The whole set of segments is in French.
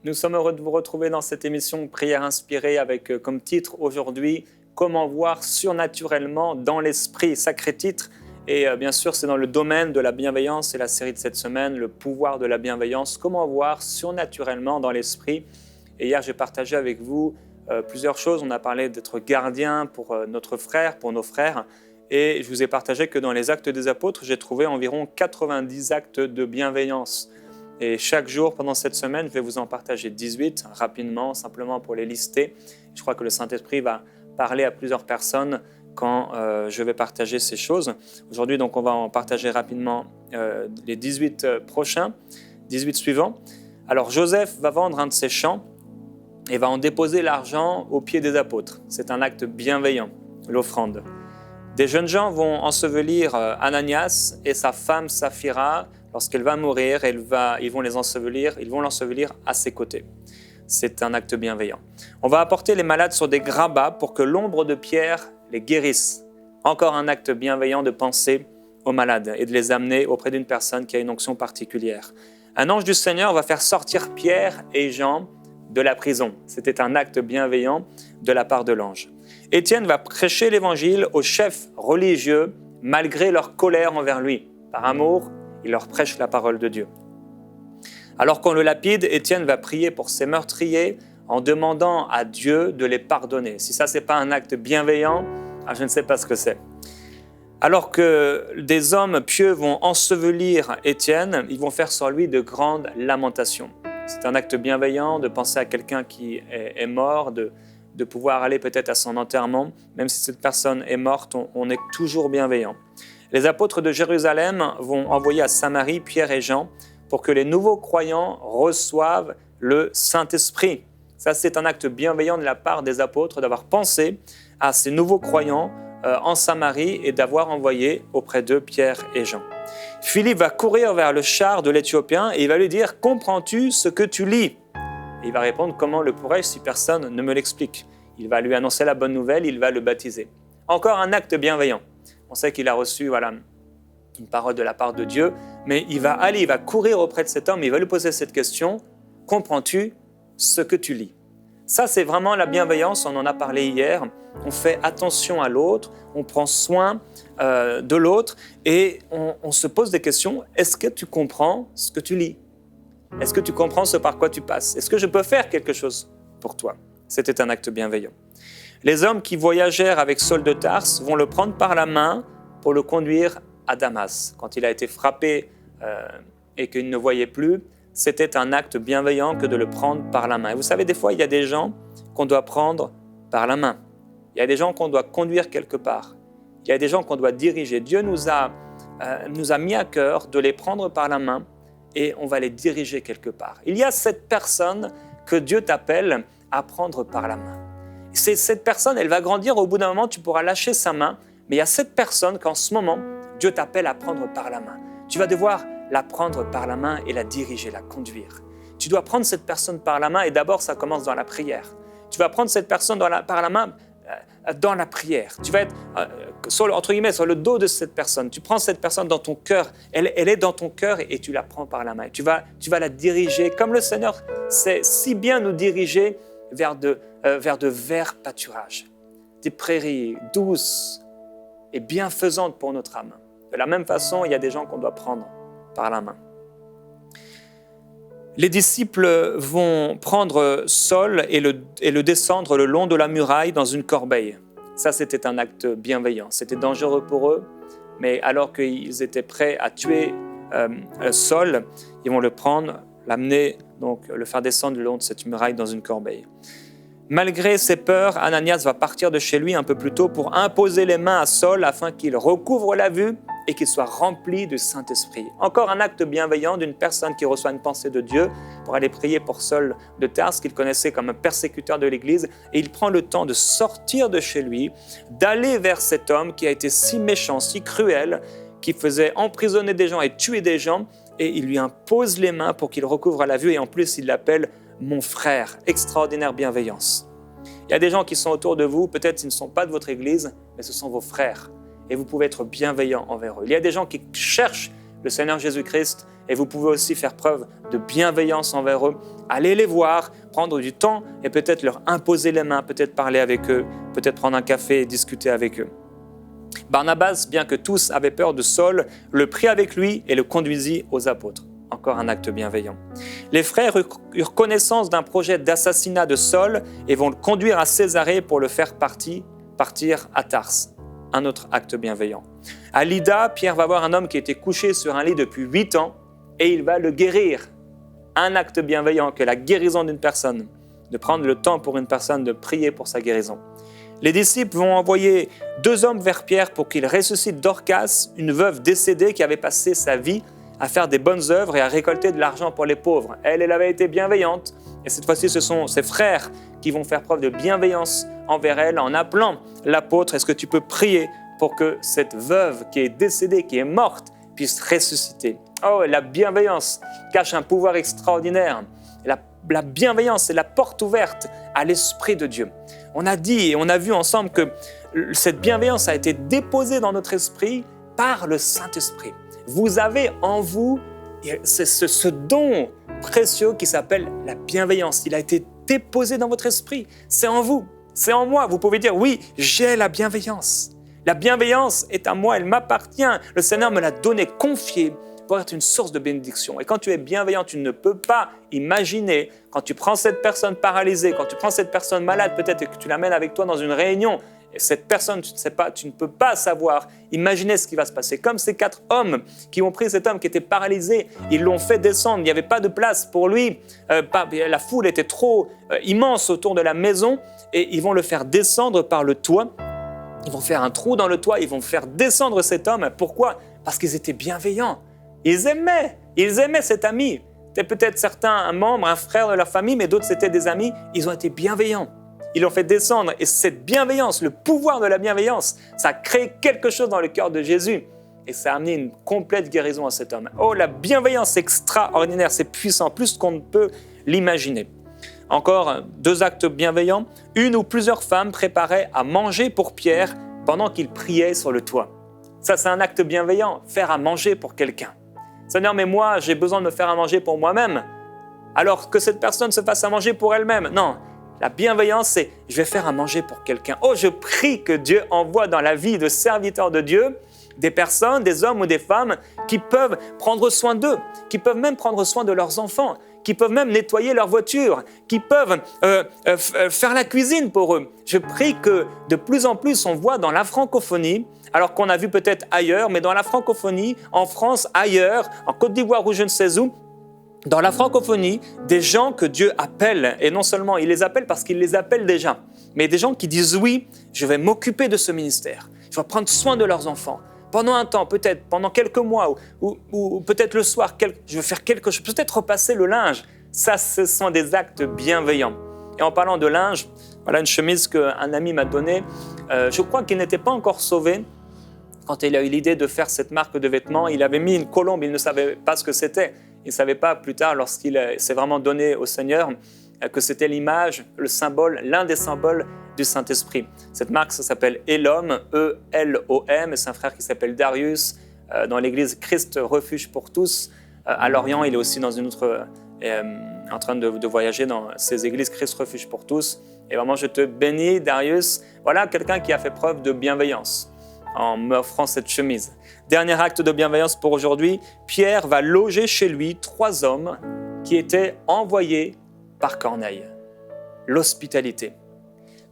Nous sommes heureux de vous retrouver dans cette émission Prière inspirée avec comme titre aujourd'hui « Comment voir surnaturellement dans l'esprit ». Sacré titre et bien sûr c'est dans le domaine de la bienveillance, c'est la série de cette semaine, le pouvoir de la bienveillance, comment voir surnaturellement dans l'esprit. Et hier j'ai partagé avec vous plusieurs choses, on a parlé d'être gardien pour notre frère, pour nos frères, et je vous ai partagé que dans les actes des apôtres, j'ai trouvé environ 90 actes de bienveillance. Et chaque jour, pendant cette semaine, je vais vous en partager 18 rapidement, simplement pour les lister. Je crois que le Saint-Esprit va parler à plusieurs personnes quand je vais partager ces choses. Aujourd'hui, donc, on va en partager rapidement les 18 prochains, 18 suivants. Alors, Joseph va vendre un de ses champs et va en déposer l'argent aux pieds des apôtres. C'est un acte bienveillant, l'offrande. Des jeunes gens vont ensevelir Ananias et sa femme Saphira. Lorsqu'elle va mourir, ils vont l'ensevelir à ses côtés. C'est un acte bienveillant. On va apporter les malades sur des grabats pour que l'ombre de Pierre les guérisse. Encore un acte bienveillant de penser aux malades et de les amener auprès d'une personne qui a une onction particulière. Un ange du Seigneur va faire sortir Pierre et Jean de la prison. C'était un acte bienveillant de la part de l'ange. Étienne va prêcher l'évangile aux chefs religieux malgré leur colère envers lui. Par amour, il leur prêche la parole de Dieu. Alors qu'on le lapide, Étienne va prier pour ses meurtriers en demandant à Dieu de les pardonner. Si ça, ce n'est pas un acte bienveillant, je ne sais pas ce que c'est. Alors que des hommes pieux vont ensevelir Étienne, ils vont faire sur lui de grandes lamentations. C'est un acte bienveillant de penser à quelqu'un qui est mort, de pouvoir aller peut-être à son enterrement. Même si cette personne est morte, on est toujours bienveillant. Les apôtres de Jérusalem vont envoyer à Samarie Pierre et Jean pour que les nouveaux croyants reçoivent le Saint-Esprit. Ça, c'est un acte bienveillant de la part des apôtres d'avoir pensé à ces nouveaux croyants en Samarie et d'avoir envoyé auprès d'eux Pierre et Jean. Philippe va courir vers le char de l'Éthiopien et il va lui dire « Comprends-tu ce que tu lis ?» Et il va répondre « Comment le pourrais-je si personne ne me l'explique ?» Il va lui annoncer la bonne nouvelle, il va le baptiser. Encore un acte bienveillant. On sait qu'il a reçu une parole de la part de Dieu, mais il va courir auprès de cet homme, il va lui poser cette question « Comprends-tu ce que tu lis ?» Ça, c'est vraiment la bienveillance, on en a parlé hier. On fait attention à l'autre, on prend soin de l'autre et on se pose des questions. Est-ce que tu comprends ce que tu lis ? Est-ce que tu comprends ce par quoi tu passes ? Est-ce que je peux faire quelque chose pour toi ? C'était un acte bienveillant. Les hommes qui voyagèrent avec Saul de Tarse vont le prendre par la main pour le conduire à Damas. Quand il a été frappé et qu'il ne voyait plus, c'était un acte bienveillant que de le prendre par la main. Et vous savez, des fois, il y a des gens qu'on doit prendre par la main. Il y a des gens qu'on doit conduire quelque part. Il y a des gens qu'on doit diriger. Dieu nous a mis à cœur de les prendre par la main et on va les diriger quelque part. Il y a cette personne que Dieu t'appelle à prendre par la main. Cette personne, elle va grandir, au bout d'un moment, tu pourras lâcher sa main, mais il y a cette personne qu'en ce moment, Dieu t'appelle à prendre par la main. Tu vas devoir la prendre par la main et la diriger, la conduire. Tu dois prendre cette personne par la main et d'abord, ça commence dans la prière. Tu vas prendre cette personne par la main dans la prière. Tu vas être, entre guillemets, sur le dos de cette personne. Tu prends cette personne dans ton cœur. Elle est dans ton cœur et tu la prends par la main. Tu vas la diriger comme le Seigneur sait si bien nous diriger vers de verts pâturages, des prairies douces et bienfaisantes pour notre âme. De la même façon, il y a des gens qu'on doit prendre par la main. Les disciples vont prendre Saul et le descendre le long de la muraille dans une corbeille. Ça, c'était un acte bienveillant. C'était dangereux pour eux, mais alors qu'ils étaient prêts à tuer Saul, ils vont le prendre, l'amener, donc le faire descendre le long de cette muraille dans une corbeille. Malgré ses peurs, Ananias va partir de chez lui un peu plus tôt pour imposer les mains à Saul afin qu'il recouvre la vue et qu'il soit rempli du Saint-Esprit. Encore un acte bienveillant d'une personne qui reçoit une pensée de Dieu pour aller prier pour Saul de Tarse, qu'il connaissait comme un persécuteur de l'Église. Et il prend le temps de sortir de chez lui, d'aller vers cet homme qui a été si méchant, si cruel, qui faisait emprisonner des gens et tuer des gens. Et il lui impose les mains pour qu'il recouvre la vue. Et en plus, il l'appelle « mon frère ». Extraordinaire bienveillance. Il y a des gens qui sont autour de vous, peut-être ils ne sont pas de votre Église, mais ce sont vos frères. Et vous pouvez être bienveillant envers eux. Il y a des gens qui cherchent le Seigneur Jésus-Christ, et vous pouvez aussi faire preuve de bienveillance envers eux. Allez les voir, prendre du temps et peut-être leur imposer les mains, peut-être parler avec eux, peut-être prendre un café et discuter avec eux. Barnabas, bien que tous avaient peur de Saul, le prit avec lui et le conduisit aux apôtres. Encore un acte bienveillant. Les frères eurent connaissance d'un projet d'assassinat de Saul et vont le conduire à Césarée pour le faire partir à Tars. Un autre acte bienveillant. À Lydda, Pierre va voir un homme qui était couché sur un lit depuis 8 ans et il va le guérir. Un acte bienveillant que la guérison d'une personne, de prendre le temps pour une personne de prier pour sa guérison. Les disciples vont envoyer 2 hommes vers Pierre pour qu'il ressuscite Dorcas, une veuve décédée qui avait passé sa vie à faire des bonnes œuvres et à récolter de l'argent pour les pauvres. Elle avait été bienveillante. Et cette fois-ci, ce sont ses frères qui vont faire preuve de bienveillance envers elle en appelant l'apôtre. Est-ce que tu peux prier pour que cette veuve qui est décédée, qui est morte, puisse ressusciter? Oh, la bienveillance cache un pouvoir extraordinaire. La bienveillance est la porte ouverte à l'Esprit de Dieu. On a dit et on a vu ensemble que cette bienveillance a été déposée dans notre esprit par le Saint-Esprit. Vous avez en vous ce don précieux qui s'appelle la bienveillance. Il a été déposé dans votre esprit. C'est en vous, c'est en moi. Vous pouvez dire, oui, j'ai la bienveillance. La bienveillance est à moi, elle m'appartient. Le Seigneur me l'a donnée, confiée pour être une source de bénédiction. Et quand tu es bienveillant, tu ne peux pas imaginer, quand tu prends cette personne paralysée, quand tu prends cette personne malade, peut-être que tu l'amènes avec toi dans une réunion, et cette personne, tu ne peux pas savoir, imaginer ce qui va se passer. Comme ces 4 hommes qui ont pris cet homme qui était paralysé, ils l'ont fait descendre, il n'y avait pas de place pour lui, la foule était trop immense autour de la maison, et ils vont le faire descendre par le toit, ils vont faire un trou dans le toit, ils vont faire descendre cet homme. Pourquoi? Parce qu'ils étaient bienveillants, ils aimaient cet ami. C'était peut-être certains un membre, un frère de leur famille, mais d'autres c'était des amis, ils ont été bienveillants. Ils l'ont fait descendre et cette bienveillance, le pouvoir de la bienveillance, ça a créé quelque chose dans le cœur de Jésus et ça a amené une complète guérison à cet homme. Oh, la bienveillance extraordinaire, c'est puissant, plus qu'on ne peut l'imaginer. Encore 2 actes bienveillants. Une ou plusieurs femmes préparaient à manger pour Pierre pendant qu'il priait sur le toit. Ça, c'est un acte bienveillant, faire à manger pour quelqu'un. Seigneur, mais moi, j'ai besoin de me faire à manger pour moi-même, alors que cette personne se fasse à manger pour elle-même. Non. La bienveillance, c'est « je vais faire à manger pour quelqu'un ». Oh, je prie que Dieu envoie dans la vie de serviteurs de Dieu des personnes, des hommes ou des femmes qui peuvent prendre soin d'eux, qui peuvent même prendre soin de leurs enfants, qui peuvent même nettoyer leur voiture, qui peuvent faire la cuisine pour eux. Je prie que de plus en plus on voit dans la francophonie, alors qu'on a vu peut-être ailleurs, mais dans la francophonie, en France, ailleurs, en Côte d'Ivoire ou je ne sais où, dans la francophonie, des gens que Dieu appelle, et non seulement il les appelle parce qu'il les appelle déjà, mais des gens qui disent oui, je vais m'occuper de ce ministère, je vais prendre soin de leurs enfants. Pendant un temps, peut-être pendant quelques mois, ou peut-être le soir, je vais faire quelque chose, peut-être repasser le linge. Ça, ce sont des actes bienveillants. Et en parlant de linge, voilà une chemise qu'un ami m'a donnée. Je crois qu'il n'était pas encore sauvé. Quand il a eu l'idée de faire cette marque de vêtements, il avait mis une colombe, il ne savait pas ce que c'était. Il ne savait pas plus tard, lorsqu'il s'est vraiment donné au Seigneur, que c'était l'image, le symbole, l'un des symboles du Saint-Esprit. Cette marque, ça s'appelle Elom, E-L-O-M, et c'est un frère qui s'appelle Darius, dans l'église Christ Refuge pour tous. À Lorient, il est aussi dans une autre, en train de voyager dans ces églises Christ Refuge pour tous. Et vraiment, je te bénis, Darius. Voilà quelqu'un qui a fait preuve de bienveillance en m'offrant cette chemise. Dernier acte de bienveillance pour aujourd'hui, Pierre va loger chez lui 3 hommes qui étaient envoyés par Corneille. L'hospitalité.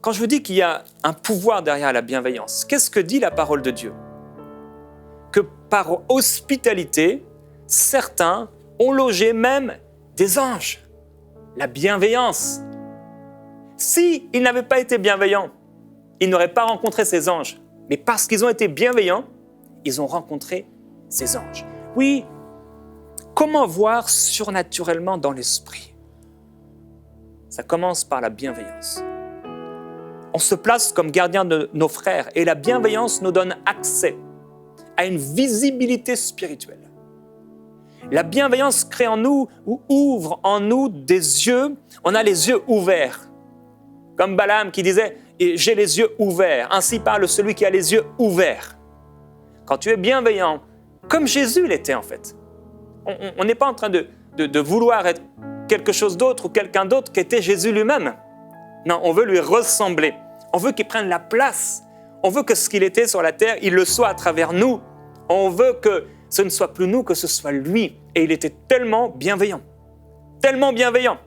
Quand je vous dis qu'il y a un pouvoir derrière la bienveillance, qu'est-ce que dit la parole de Dieu? Que par hospitalité, certains ont logé même des anges. La bienveillance. S'ils n'avaient pas été bienveillants, ils n'auraient pas rencontré ces anges. Mais parce qu'ils ont été bienveillants, ils ont rencontré ces anges. Oui, comment voir surnaturellement dans l'esprit? Ça commence par la bienveillance. On se place comme gardien de nos frères et la bienveillance nous donne accès à une visibilité spirituelle. La bienveillance crée en nous ou ouvre en nous des yeux, on a les yeux ouverts. Comme Balaam qui disait « j'ai les yeux ouverts », ainsi parle celui qui a les yeux ouverts. Quand tu es bienveillant, comme Jésus l'était en fait. On n'est pas en train de vouloir être quelque chose d'autre ou quelqu'un d'autre qu'était Jésus lui-même. Non, on veut lui ressembler. On veut qu'il prenne la place. On veut que ce qu'il était sur la terre, il le soit à travers nous. On veut que ce ne soit plus nous, que ce soit lui. Et il était tellement bienveillant. Tellement bienveillant.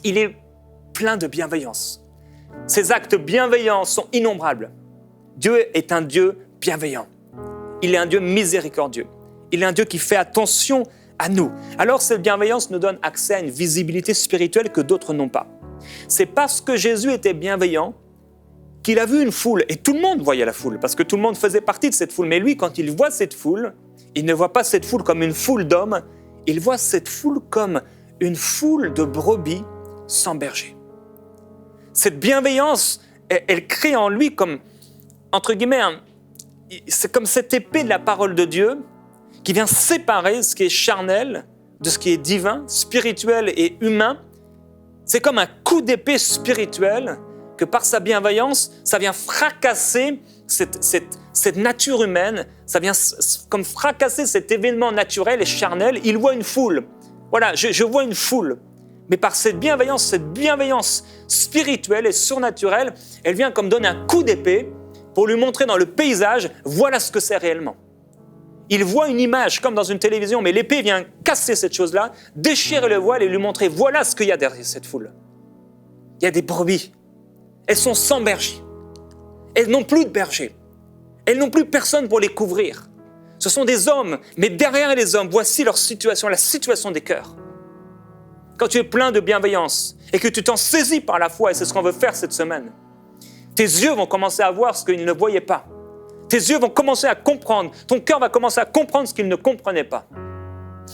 Il est plein de bienveillance. Ses actes bienveillants sont innombrables. Dieu est un Dieu bienveillant. Il est un Dieu miséricordieux. Il est un Dieu qui fait attention à nous. Alors cette bienveillance nous donne accès à une visibilité spirituelle que d'autres n'ont pas. C'est parce que Jésus était bienveillant qu'il a vu une foule. Et tout le monde voyait la foule, parce que tout le monde faisait partie de cette foule. Mais lui, quand il voit cette foule, il ne voit pas cette foule comme une foule d'hommes, il voit cette foule comme une foule de brebis sans berger. Cette bienveillance, elle crée en lui comme, entre guillemets, c'est comme cette épée de la parole de Dieu qui vient séparer ce qui est charnel de ce qui est divin, spirituel et humain. C'est comme un coup d'épée spirituel que par sa bienveillance, ça vient fracasser cette nature humaine, ça vient comme fracasser cet événement naturel et charnel. Il voit une foule. Voilà, je vois une foule. Mais par cette bienveillance spirituelle et surnaturelle, elle vient comme donner un coup d'épée pour lui montrer dans le paysage, voilà ce que c'est réellement. Il voit une image comme dans une télévision, mais l'épée vient casser cette chose-là, déchirer le voile et lui montrer, voilà ce qu'il y a derrière cette foule. Il y a des brebis. Elles sont sans berger. Elles n'ont plus de berger. Elles n'ont plus personne pour les couvrir. Ce sont des hommes, mais derrière les hommes, voici leur situation, la situation des cœurs. Quand tu es plein de bienveillance et que tu t'en saisis par la foi, et c'est ce qu'on veut faire cette semaine, tes yeux vont commencer à voir ce qu'ils ne voyaient pas. Tes yeux vont commencer à comprendre. Ton cœur va commencer à comprendre ce qu'il ne comprenait pas.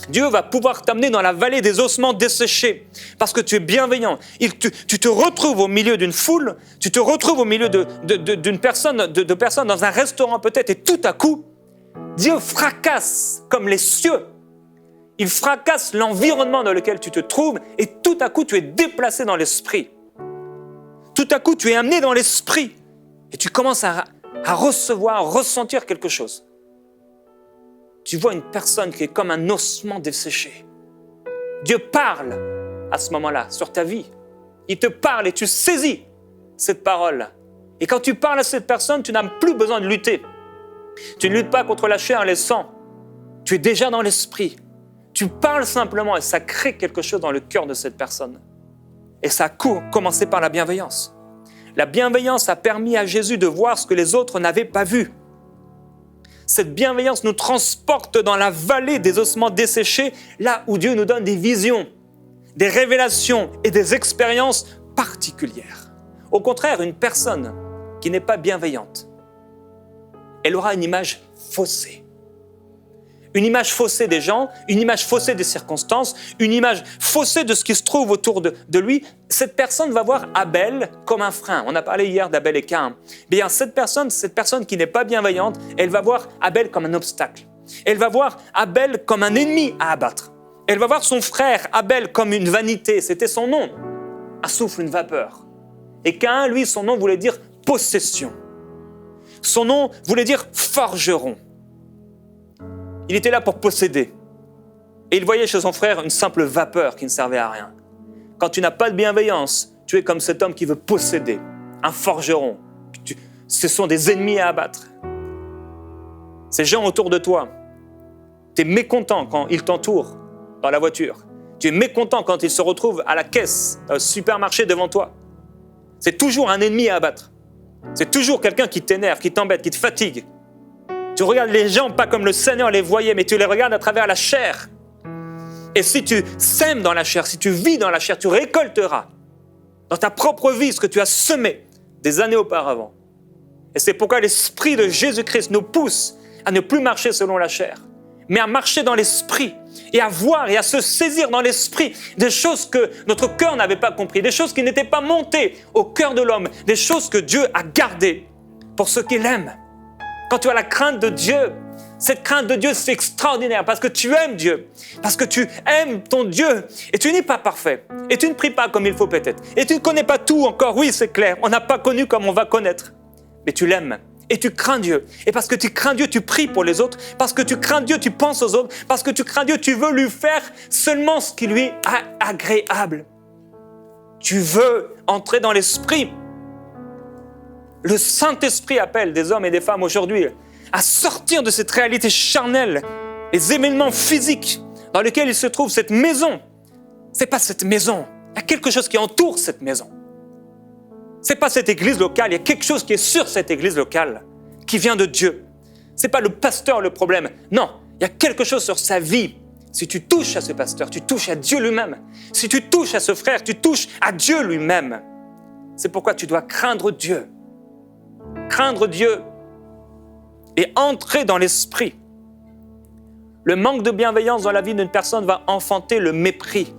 Dieu va pouvoir t'amener dans la vallée des ossements desséchés parce que tu es bienveillant. Tu te retrouves au milieu d'une foule, tu te retrouves au milieu de personnes dans un restaurant peut-être, et tout à coup, Dieu fracasse comme les cieux. Il fracasse l'environnement dans lequel tu te trouves et tout à coup, tu es déplacé dans l'esprit. Tout à coup, tu es amené dans l'esprit et tu commences à recevoir, à ressentir quelque chose. Tu vois une personne qui est comme un ossement desséché. Dieu parle à ce moment-là sur ta vie. Il te parle et tu saisis cette parole. Et quand tu parles à cette personne, tu n'as plus besoin de lutter. Tu ne luttes pas contre la chair et le sang. Tu es déjà dans l'esprit. Tu parles simplement et ça crée quelque chose dans le cœur de cette personne. Et ça a commencé par la bienveillance. La bienveillance a permis à Jésus de voir ce que les autres n'avaient pas vu. Cette bienveillance nous transporte dans la vallée des ossements desséchés, là où Dieu nous donne des visions, des révélations et des expériences particulières. Au contraire, une personne qui n'est pas bienveillante, elle aura une image faussée. Une image faussée des gens, une image faussée des circonstances, une image faussée de ce qui se trouve autour de lui. Cette personne va voir Abel comme un frein. On a parlé hier d'Abel et Caïn. Bien, cette personne qui n'est pas bienveillante, elle va voir Abel comme un obstacle. Elle va voir Abel comme un ennemi à abattre. Elle va voir son frère Abel comme une vanité. C'était son nom, un souffle, une vapeur. Et Caïn, lui, son nom voulait dire possession. Son nom voulait dire forgeron. Il était là pour posséder. Et il voyait chez son frère une simple vapeur qui ne servait à rien. Quand tu n'as pas de bienveillance, tu es comme cet homme qui veut posséder, un forgeron. Ce sont des ennemis à abattre. Ces gens autour de toi, tu es mécontent quand ils t'entourent dans la voiture. Tu es mécontent quand ils se retrouvent à la caisse, au supermarché devant toi. C'est toujours un ennemi à abattre. C'est toujours quelqu'un qui t'énerve, qui t'embête, qui te fatigue. Tu regardes les gens pas comme le Seigneur les voyait, mais tu les regardes à travers la chair. Et si tu sèmes dans la chair, si tu vis dans la chair, tu récolteras dans ta propre vie ce que tu as semé des années auparavant. Et c'est pourquoi l'Esprit de Jésus-Christ nous pousse à ne plus marcher selon la chair, mais à marcher dans l'Esprit et à voir et à se saisir dans l'Esprit des choses que notre cœur n'avait pas compris, des choses qui n'étaient pas montées au cœur de l'homme, des choses que Dieu a gardées pour ceux qu'il aime. Quand tu as la crainte de Dieu, cette crainte de Dieu, c'est extraordinaire parce que tu aimes Dieu, parce que tu aimes ton Dieu et tu n'es pas parfait et tu ne pries pas comme il faut peut-être et tu ne connais pas tout encore, oui c'est clair, on n'a pas connu comme on va connaître, mais tu l'aimes et tu crains Dieu. Et parce que tu crains Dieu, tu pries pour les autres. Parce que tu crains Dieu, tu penses aux autres. Parce que tu crains Dieu, tu veux lui faire seulement ce qui lui est agréable. Tu veux entrer dans l'esprit. Le Saint-Esprit appelle des hommes et des femmes aujourd'hui à sortir de cette réalité charnelle, les événements physiques dans lesquels il se trouve cette maison. Ce n'est pas cette maison. Il y a quelque chose qui entoure cette maison. Ce n'est pas cette église locale. Il y a quelque chose qui est sur cette église locale, qui vient de Dieu. Ce n'est pas le pasteur le problème. Non, il y a quelque chose sur sa vie. Si tu touches à ce pasteur, tu touches à Dieu lui-même. Si tu touches à ce frère, tu touches à Dieu lui-même. C'est pourquoi tu dois craindre Dieu. Craindre Dieu et entrer dans l'esprit. Le manque de bienveillance dans la vie d'une personne va enfanter le mépris.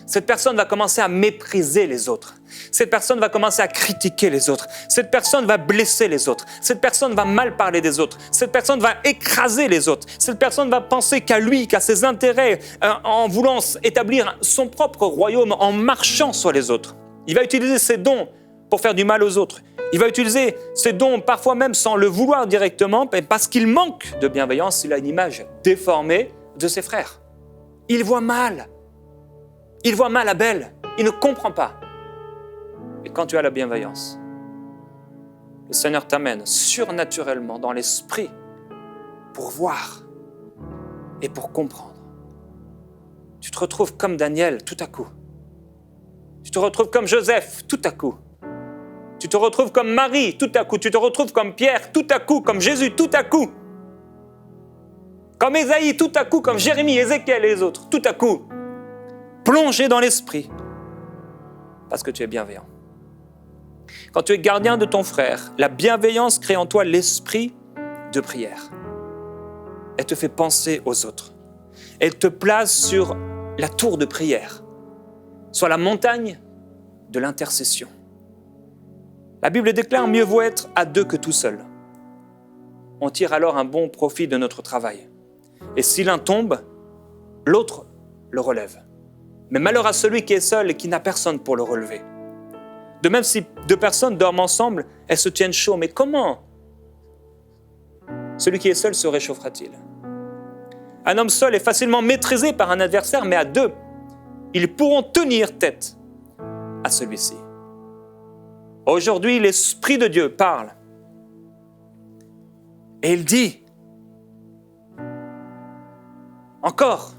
Cette personne va commencer à mépriser les autres. Cette personne va commencer à critiquer les autres. Cette personne va blesser les autres. Cette personne va mal parler des autres. Cette personne va écraser les autres. Cette personne va penser qu'à lui, qu'à ses intérêts, en voulant établir son propre royaume, en marchant sur les autres. Il va utiliser ses dons pour faire du mal aux autres. Il va utiliser ses dons parfois même sans le vouloir directement, parce qu'il manque de bienveillance. Il a une image déformée de ses frères. Il voit mal. Il voit mal Abel. Il ne comprend pas. Et quand tu as la bienveillance, le Seigneur t'amène surnaturellement dans l'esprit pour voir et pour comprendre. Tu te retrouves comme Daniel tout à coup. Tu te retrouves comme Joseph tout à coup. Tu te retrouves comme Marie tout à coup. Tu te retrouves comme Pierre tout à coup, comme Jésus tout à coup. Comme Ésaïe tout à coup, comme Jérémie, Ézéchiel et les autres tout à coup. Plongé dans l'esprit parce que tu es bienveillant. Quand tu es gardien de ton frère, la bienveillance crée en toi l'esprit de prière. Elle te fait penser aux autres. Elle te place sur la tour de prière, sur la montagne de l'intercession. La Bible déclare « Mieux vaut être à deux que tout seul ». On tire alors un bon profit de notre travail. Et si l'un tombe, l'autre le relève. Mais malheur à celui qui est seul et qui n'a personne pour le relever. De même, si deux personnes dorment ensemble, elles se tiennent chaud. Mais comment celui qui est seul se réchauffera-t-il? Un homme seul est facilement maîtrisé par un adversaire, mais à deux, ils pourront tenir tête à celui-ci. Aujourd'hui, l'Esprit de Dieu parle. Et il dit, encore,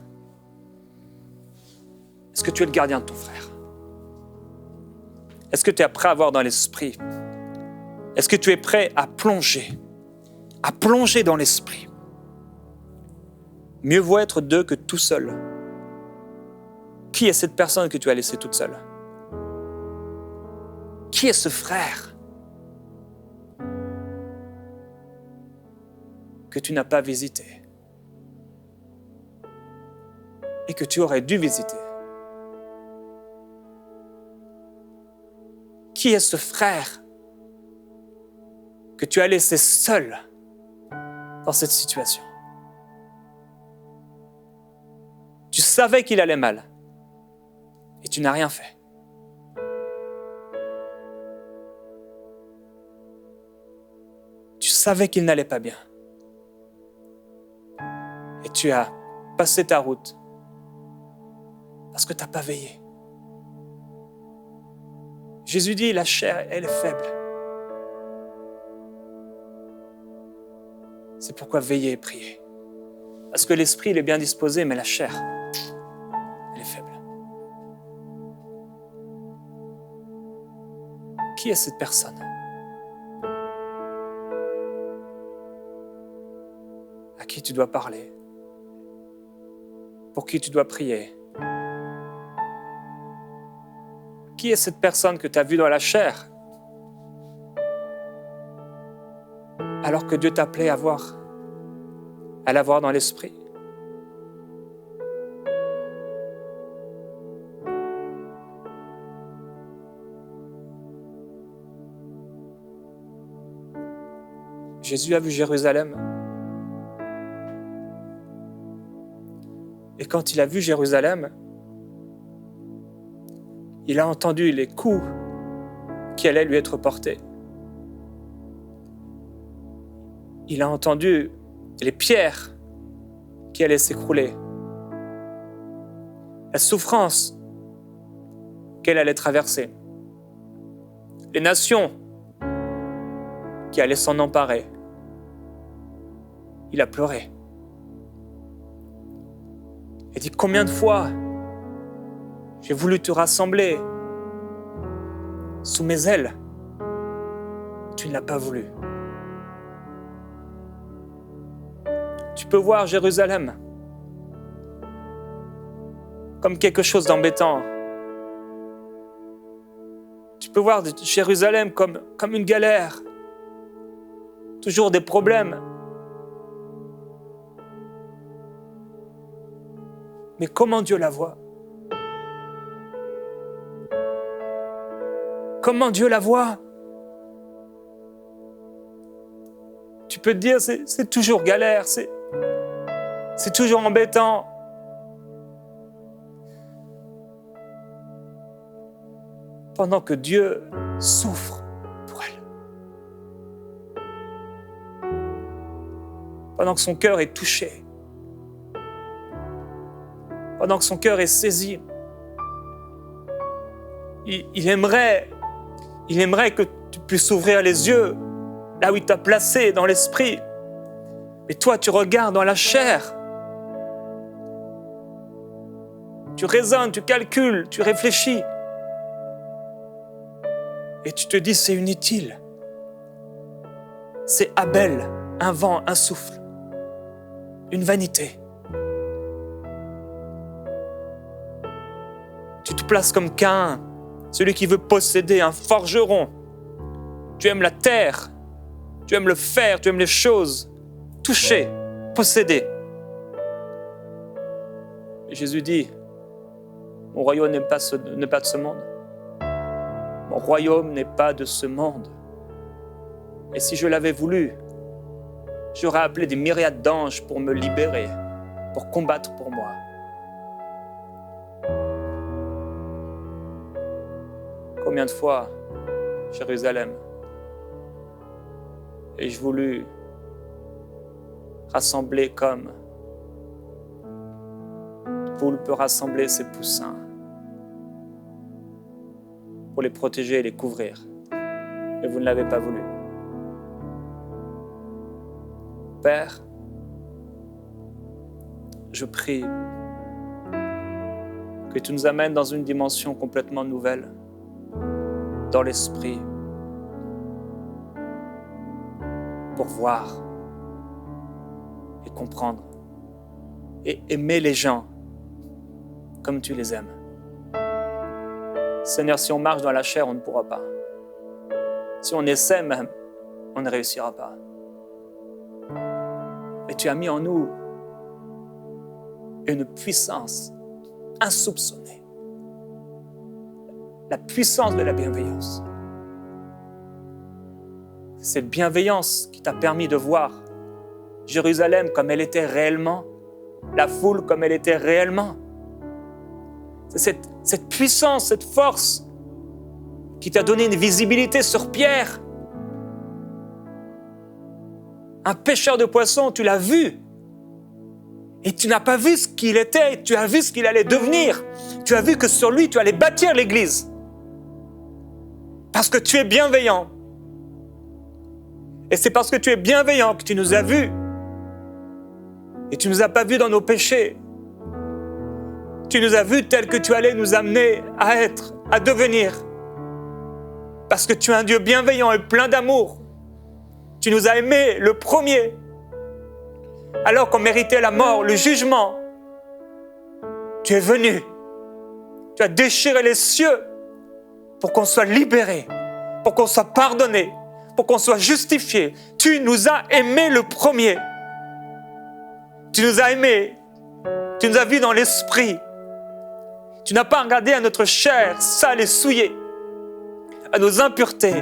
est-ce que tu es le gardien de ton frère? Est-ce que tu es prêt à voir dans l'esprit? Est-ce que tu es prêt à plonger dans l'esprit? Mieux vaut être deux que tout seul. Qui est cette personne que tu as laissée toute seule? Qui est ce frère que tu n'as pas visité et que tu aurais dû visiter? Qui est ce frère que tu as laissé seul dans cette situation? Tu savais qu'il allait mal et tu n'as rien fait. Tu savais qu'il n'allait pas bien et tu as passé ta route parce que tu n'as pas veillé. Jésus dit, la chair, elle est faible. C'est pourquoi veillez et priez. Parce que l'esprit, il est bien disposé, mais la chair, elle est faible. Qui est cette personne à qui tu dois parler? Pour qui tu dois prier? Qui est cette personne que tu as vue dans la chair alors que Dieu t'appelait à la voir dans l'esprit? Jésus a vu Jérusalem. Et quand il a vu Jérusalem, il a entendu les coups qui allaient lui être portés. il a entendu les pierres qui allaient s'écrouler, la souffrance qu'elle allait traverser, les nations qui allaient s'en emparer. Il a pleuré. Il dit, combien de fois j'ai voulu te rassembler sous mes ailes, tu ne l'as pas voulu. Tu peux voir Jérusalem comme quelque chose d'embêtant. Tu peux voir Jérusalem comme une galère, toujours des problèmes. Mais comment Dieu la voit? Comment Dieu la voit? Tu peux te dire, c'est toujours galère, c'est toujours embêtant. Pendant que Dieu souffre pour elle. Pendant que son cœur est touché. Pendant que son cœur est saisi. Il aimerait que tu puisses ouvrir les yeux là où il t'a placé dans l'esprit. Mais toi, tu regardes dans la chair. Tu raisonnes, tu calcules, tu réfléchis. Et tu te dis, c'est inutile. C'est Abel, un vent, un souffle, une vanité. Tu te places comme Caïn, celui qui veut posséder, un forgeron. Tu aimes la terre, tu aimes le fer, tu aimes les choses, toucher, posséder. Et Jésus dit, mon royaume n'est pas de ce monde. Mon royaume n'est pas de ce monde. Et si je l'avais voulu, j'aurais appelé des myriades d'anges pour me libérer, pour combattre pour moi. Combien de fois, Jérusalem, ai-je voulu rassembler comme une poule peut rassembler ses poussins pour les protéger et les couvrir. Mais vous ne l'avez pas voulu. Père, je prie que tu nous amènes dans une dimension complètement nouvelle, dans l'esprit, pour voir et comprendre et aimer les gens comme tu les aimes. Seigneur, si on marche dans la chair, on ne pourra pas. Si on essaie même, on ne réussira pas. Mais tu as mis en nous une puissance insoupçonnée. La puissance de la bienveillance. C'est cette bienveillance qui t'a permis de voir Jérusalem comme elle était réellement, la foule comme elle était réellement. C'est cette puissance, cette force qui t'a donné une visibilité sur Pierre. Un pêcheur de poissons, tu l'as vu. Et tu n'as pas vu ce qu'il était, tu as vu ce qu'il allait devenir. Tu as vu que sur lui, tu allais bâtir l'Église. Parce que tu es bienveillant. Et c'est parce que tu es bienveillant que tu nous as vus. Et tu ne nous as pas vus dans nos péchés. Tu nous as vus tels que tu allais nous amener à être, à devenir. Parce que tu es un Dieu bienveillant et plein d'amour. Tu nous as aimés le premier. Alors qu'on méritait la mort, le jugement. Tu es venu. Tu as déchiré les cieux pour qu'on soit libéré, pour qu'on soit pardonné, pour qu'on soit justifié. Tu nous as aimés le premier. Tu nous as aimés. Tu nous as vus dans l'esprit. Tu n'as pas regardé à notre chair sale et souillée, à nos impuretés.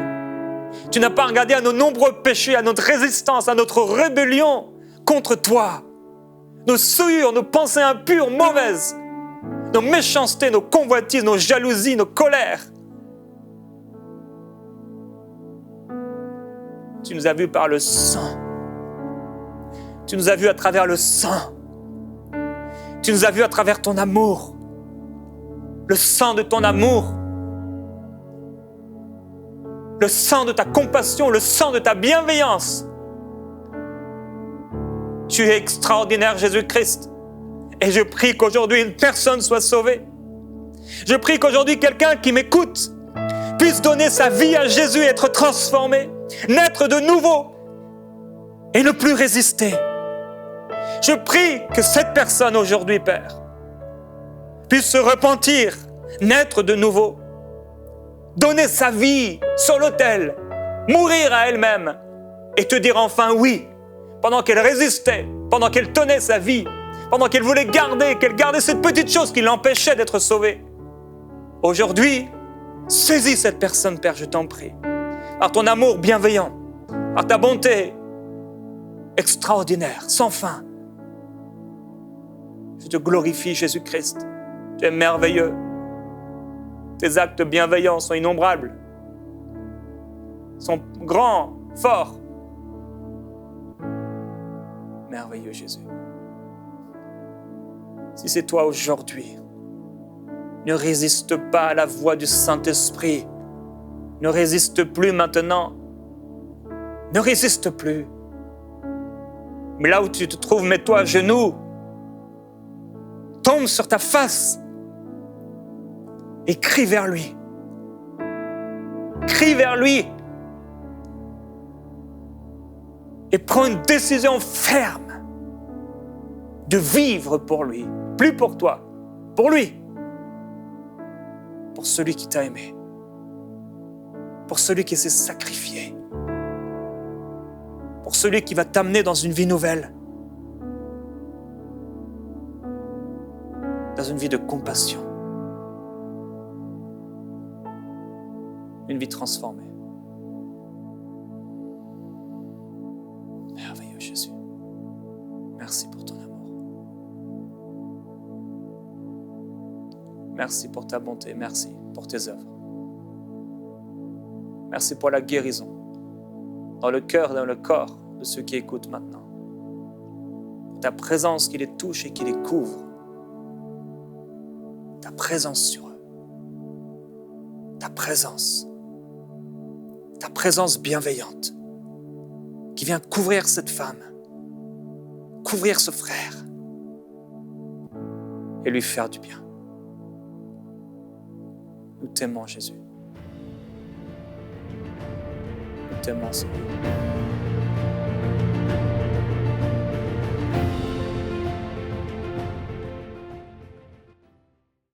Tu n'as pas regardé à nos nombreux péchés, à notre résistance, à notre rébellion contre toi. Nos souillures, nos pensées impures, mauvaises, nos méchancetés, nos convoitises, nos jalousies, nos colères. Tu nous as vus par le sang Tu nous as vus à travers le sang. Tu nous as vus à travers ton amour. Le sang de ton amour. Le sang de ta compassion, le sang de ta bienveillance. Tu es extraordinaire, Jésus-Christ. Et je prie qu'aujourd'hui, une personne soit sauvée. Je prie qu'aujourd'hui, quelqu'un qui m'écoute puisse donner sa vie à Jésus et être transformé, naître de nouveau et ne plus résister. Je prie que cette personne aujourd'hui, Père, puisse se repentir, naître de nouveau, donner sa vie sur l'autel, mourir à elle-même et te dire enfin oui, pendant qu'elle résistait, pendant qu'elle tenait sa vie, pendant qu'elle voulait garder, qu'elle gardait cette petite chose qui l'empêchait d'être sauvée. Aujourd'hui, saisis cette personne, Père, je t'en prie, par ton amour bienveillant, par ta bonté extraordinaire, sans fin. Je te glorifie, Jésus-Christ. Tu es merveilleux. Tes actes bienveillants sont innombrables, sont grands, forts. Merveilleux, Jésus. Si c'est toi aujourd'hui, ne résiste pas à la voix du Saint-Esprit. Ne résiste plus maintenant. Ne résiste plus. Mais là où tu te trouves, mets-toi à genoux. Tombe sur ta face et crie vers lui. Crie vers lui. Et prends une décision ferme de vivre pour lui. Plus pour toi, pour lui. Pour celui qui t'a aimé. Pour celui qui s'est sacrifié. Pour celui qui va t'amener dans une vie nouvelle. Dans une vie de compassion. Une vie transformée. Merveilleux Jésus. Merci pour ton amour. Merci pour ta bonté. Merci pour tes œuvres. Merci pour la guérison dans le cœur et dans le corps de ceux qui écoutent maintenant. Pour ta présence qui les touche et qui les couvre. Ta présence sur eux. Ta présence bienveillante qui vient couvrir cette femme, couvrir ce frère et lui faire du bien. Nous t'aimons, Jésus. Nous t'aimons, Seigneur.